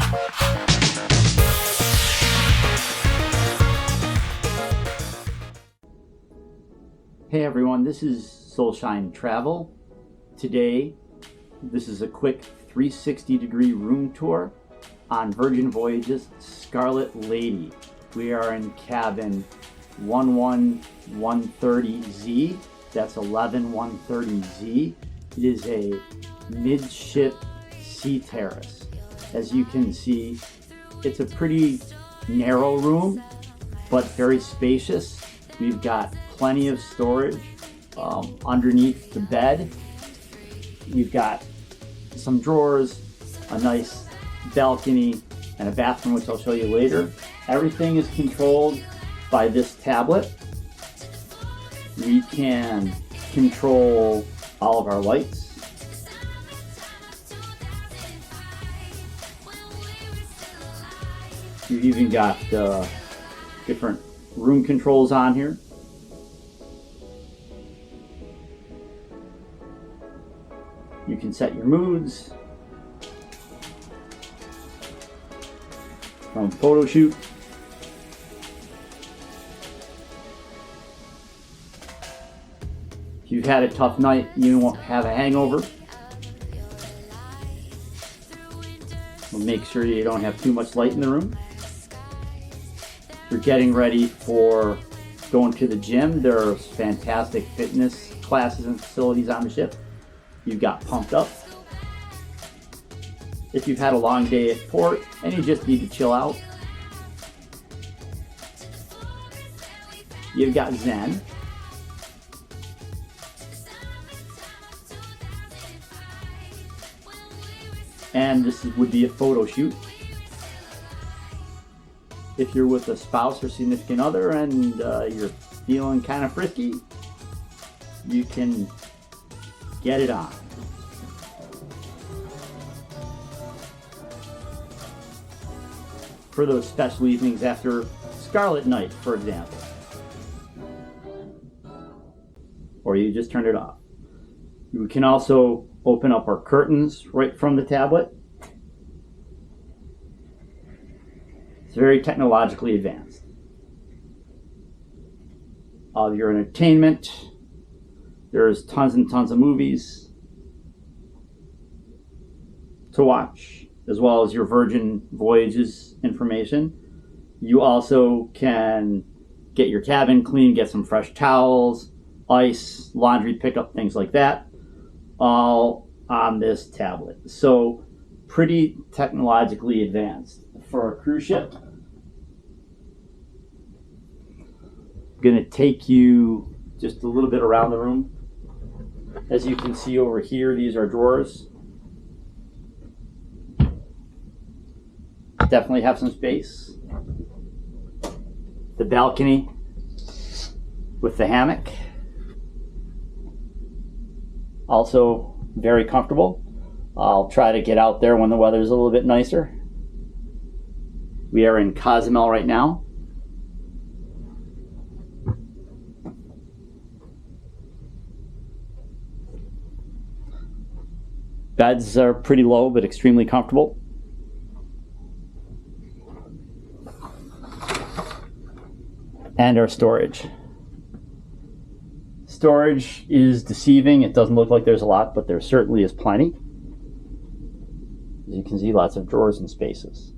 Hey everyone, this is Soulshine Travel. Today, this is a quick 360-degree room tour on Virgin Voyages Scarlet Lady. We are in cabin 11130Z. That's 11130Z. It is a midship sea terrace. As you can see, it's a pretty narrow room, but very spacious. We've got plenty of storage underneath the bed. We've got some drawers, a nice balcony, and a bathroom, which I'll show you later. Everything is controlled by this tablet. We can control all of our lights. You've even got different room controls on here. You can set your moods from photo shoot. If you've had a tough night, you won't have a hangover. We'll make sure you don't have too much light in the room. If you're getting ready for going to the gym, there's fantastic fitness classes and facilities on the ship. You've got pumped up. If you've had a long day at port and you just need to chill out, you've got Zen. And this would be a photo shoot. If you're with a spouse or significant other and you're feeling kind of frisky, you can get it on. For those special evenings after Scarlet Night, for example. Or you just turn it off. We can also open up our curtains right from the tablet. It's very technologically advanced. All of your entertainment. There's tons and tons of movies to watch, as well as your Virgin Voyages information. You also can get your cabin clean, get some fresh towels, ice, laundry pickup, things like that, all on this tablet. So pretty technologically advanced for a cruise ship. I'm going to take you just a little bit around the room. As you can see over here, these are drawers. Definitely have some space. The balcony with the hammock. Also very comfortable. I'll try to get out there when the weather's a little bit nicer. We are in Cozumel right now. Beds are pretty low but extremely comfortable. And our storage. Storage is deceiving. It doesn't look like there's a lot, but there certainly is plenty. As you can see, lots of drawers and spaces.